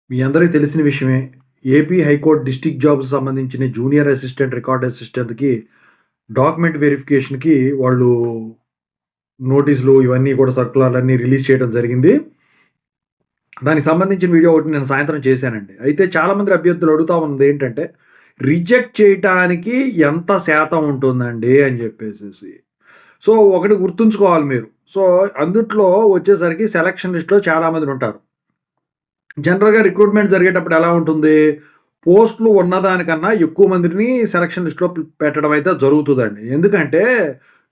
మీ అందరికీ తెలిసిన విషయమే. ఏపీ హైకోర్ట్ డిస్ట్రిక్ట్ జాబ్స్ సంబంధించిన జూనియర్ అసిస్టెంట్, రికార్డ్ అసిస్టెంట్‌కి డాక్యుమెంట్ వెరిఫికేషన్‌కి వాళ్ళు నోటీసులు ఇవన్నీ కూడా సర్కులర్‌లన్నీ రిలీజ్ చేయడం జరిగింది. దానికి సంబంధించిన వీడియో ఒకటి నేను సాయంత్రం చేశానండి. అయితే చాలామంది అభ్యర్థులు అడుగుతా ఉన్నది ఏంటంటే, రిజెక్ట్ చేయటానికి ఎంత శాతం ఉంటుందండి అని చెప్పేసేసి. సో, ఒకటి గుర్తుంచుకోవాలి మీరు. సో, అందుట్లో వచ్చేసరికి సెలక్షన్ లిస్ట్‌లో చాలామంది ఉంటారు. జనరల్‌గా రిక్రూట్‌మెంట్ జరిగేటప్పుడు ఎలా ఉంటుంది? పోస్టులు ఉన్నదానికన్నా ఎక్కువ మందిని సెలక్షన్ లిస్ట్‌లో పెట్టడం అయితే జరుగుతదండి. ఎందుకంటే,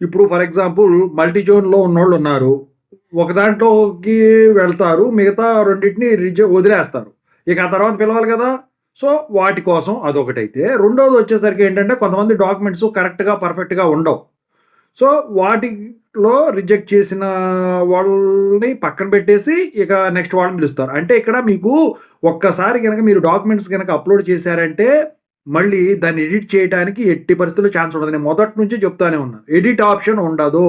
ఇప్పుడు ఫర్ ఎగ్జాంపుల్ మల్టీ జోన్‌లో ఉన్నోళ్ళున్నారు. ఒక దాంట్లోకి వెళ్తారు. మిగతా రెండిటిని వదిలేస్తారు. ఇక ఆ తర్వాత పిలవాలి కదా! సో, వాటి కోసం అదొకటైతే. రెండోది వచ్చేసరికి ఏంటంటే, కొంతమంది డాక్యుమెంట్స్ కరెక్ట్‌గా, పర్ఫెక్ట్‌గా ఉండవు. సో, వాటిలో రిజెక్ట్ చేసిన వాళ్ళని పక్కన పెట్టేసి, ఇక నెక్స్ట్ వాళ్ళని పిలుస్తారు. అంటే ఇక్కడ మీకు ఒక్కసారి గనక మీరు డాక్యుమెంట్స్ గనక అప్‌లోడ్ చేశారంటే, మళ్ళీ దాన్ని ఎడిట్ చేయటానికి ఎట్టి పరిస్థితుల్లో ఛాన్స్ ఉండదు. నేను మొదటి నుంచి చెప్తానే ఉన్నా. ఎడిట్ ఆప్షన్ ఉండదు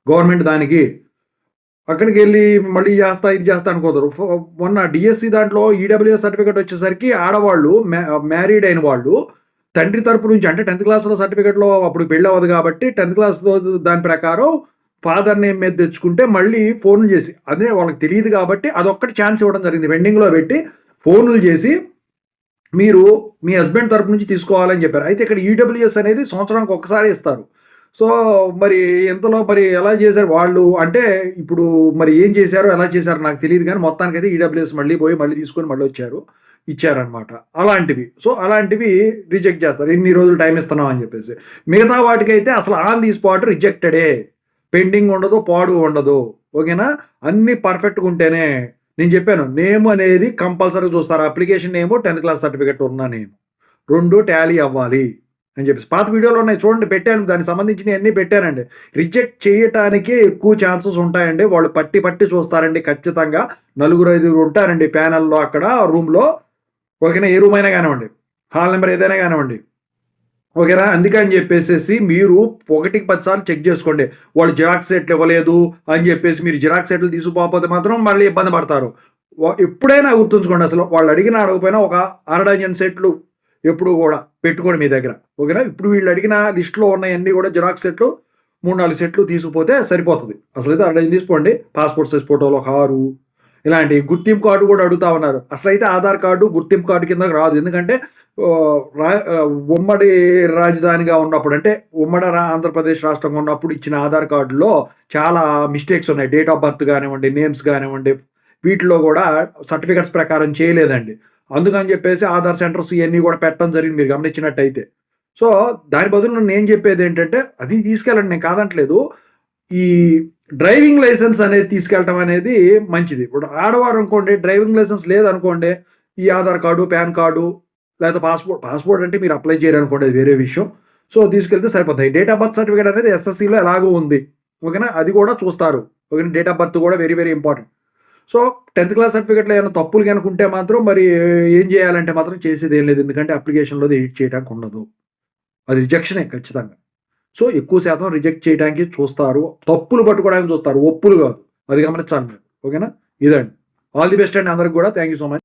గవర్నమెంట్ దానికి. అక్కడికెళ్ళి మళ్ళీ చేస్తా, ఇది చేస్తా అనుకోదురు. మొన్న డీఎస్సీ దాంట్లో ఈడబ్ల్యూఎస్ సర్టిఫికేట్ వచ్చేసరికి ఆడవాళ్ళు మ్యారీడ్ అయిన వాళ్ళు తండ్రి తరపు నుంచి అంటే 10థ్ క్లాస్‌లో సర్టిఫికేట్‌లో అప్పుడు పెళ్లవ్వదు కాబట్టి 10థ్ క్లాస్‌లో దాని ప్రకారం ఫాదర్ నేమ్ మీద తెచ్చుకుంటే మళ్ళీ ఫోన్‌లు చేసి అదే వాళ్ళకి తెలీదు కాబట్టి అదొక్కటి ఛాన్స్ ఇవ్వడం జరిగింది. పెండింగ్‌లో పెట్టి ఫోన్‌లు చేసి మీరు మీ హస్బెండ్ తరపు నుంచి తీసుకోవాలని చెప్పారు. అయితే ఇక్కడ ఈడబ్ల్యూఎస్ అనేది సంవత్సరానికి ఒక్కసారే ఇస్తారు. సో, మరి ఇంతలో మరి ఎలా చేశారు వాళ్ళు అంటే ఇప్పుడు మరి ఏం చేశారో, ఎలా చేశారో నాకు తెలీదు గానీ మొత్తానికైతే ఈడబ్ల్యూఎస్ మళ్ళీ పోయి మళ్ళీ తీసుకొని మళ్ళొచ్చారు. ఇచ్చారనమాట. అలాంటివి. సో, అలాంటివి రిజెక్ట్ చేస్తారు. ఇన్ని రోజులు టైమ్ ఇస్తున్నాం అని చెప్పేసి. మిగతా వాటికైతే అసలు ఆన్ ది స్పాట్ రిజెక్టెడే. పెండింగ్ ఉండదు, పాడు ఉండదు. ఓకేనా? అన్నీ పర్ఫెక్ట్‌గా ఉంటేనే నేను చెప్పాను. నేమ్ అనేది కంపల్సరీగా చూస్తారు. అప్లికేషన్ నేము, 10థ్ క్లాస్ సర్టిఫికేట్ ఉన్న నేమ్. 2 టాలీ అవ్వాలి అని చెప్పేసి. పాత వీడియోలు ఉన్నాయి చూడండి పెట్టాను. దానికి సంబంధించినయన్నీ పెట్టానండి. రిజెక్ట్ చేయటానికే ఎక్కువ ఛాన్సెస్ ఉంటాయండి. వాళ్ళు పట్టి పట్టి చూస్తారండి ఖచ్చితంగా. నలుగురు, ఐదుగురు ఉంటారండి ప్యానెల్‌లో అక్కడ రూమ్‌లో. ఓకేనా? ఏ రూమ్ అయినా గానివ్వండి. హాల్ నంబర్ ఏదైనా గానివ్వండి. ఓకేనా? అందుకని చెప్పేసేసి మీరు ఒకటికి 10 సార్లు చెక్ చేసుకోండి. వాళ్ళు జిరాక్స్ సెట్లు ఇవ్వలేదు అని చెప్పేసి మీరు జిరాక్స్ సెట్లు తీసుకుపోకపోతే మాత్రం మళ్ళీ ఇబ్బంది పడతారు. ఎప్పుడైనా గుర్తుంచుకోండి అసలు వాళ్ళు అడిగినా అడగకపోయినా ఒక అర డజన్ సెట్లు ఎప్పుడు కూడా పెట్టుకోండి మీ దగ్గర. ఓకేనా? ఇప్పుడు వీళ్ళు అడిగిన లిస్ట్‌లో ఉన్నయన్నీ కూడా జిరాక్స్ సెట్లు 3, 4 సెట్లు తీసుకుపోతే సరిపోతది. అసలైతే అర డజన్ తీసుకోండి. పాస్‌పోర్ట్ సైజ్ ఫోటోలు ఒక 6 ఇలాంటి గుర్తింపు కార్డు కూడా అడుగుతా ఉన్నారు. అసలైతే ఆధార్ కార్డు, గుర్తింపు కార్డు కిందకి రాదు. ఎందుకంటే ఉమ్మడి రాజధానిగా ఉన్నప్పుడు అంటే ఉమ్మడి ఆంధ్రప్రదేశ్ రాష్ట్రంగా ఉన్నప్పుడు ఇచ్చిన ఆధార్ కార్డులో చాలా మిస్టేక్స్ ఉన్నాయి. డేట్ ఆఫ్ బర్త్ గానివ్వండి, నేమ్స్ గానివ్వండి, వీటిలో కూడా సర్టిఫికేట్స్ ప్రకారం చేయలేదండి. అందుకని చెప్పేసి ఆధార్ సెంటర్స్ ఇయన్నీ కూడా పెట్టడం జరిగింది మీరు గమనించినట్టయితే. సో, దాని బదులు నేను చెప్పేదేంటంటే అది తీసుకెళ్ళండి నేను కాదంటలేదు. ఈ డ్రైవింగ్ లైసెన్స్ అనేది తీసుకెళ్ళటం అనేది మంచిది. ఇప్పుడు ఆడవారు అనుకోండి డ్రైవింగ్ లైసెన్స్ లేదనుకోండి, ఈ ఆధార్ కార్డు, పాన్ కార్డు లేకపోతే పాస్‌పోర్ట్ అంటే మీరు అప్లై చేయరనుకోండి అది వేరే విషయం. సో, తీసుకెళ్తే సరిపోతాయి. డేట్ ఆఫ్ బర్త్ సర్టిఫికేట్ అనేది ఎస్ఎస్‌సీలో ఎలాగో ఉంది. ఓకేనా? అది కూడా చూస్తారు. ఓకేనా? డేట్ ఆఫ్ బర్త్ కూడా వెరీ వెరీ ఇంపార్టెంట్. సో, 10థ్ క్లాస్ సర్టిఫికేట్‌లో ఏమైనా తప్పులు గనుక ఉంటే మాత్రం మరి ఏం చేయాలంటే మాత్రం చేసేదేం లేదు. ఎందుకంటే అప్లికేషన్‌లో ఎడిట్ చేయడానికి ఉండదు. అది రిజెక్షనే ఖచ్చితంగా. సో, ఎక్కువ శాతం రిజెక్ట్ చేయడానికి చూస్తారు. తప్పులు పట్టుకోవడానికి చూస్తారు. ఒప్పులు కాదు. అది గమనించాలి మీరు. ఓకేనా? ఇదండి. ఆల్ ది బెస్ట్ అండి అందరికి కూడా. Thank you so much.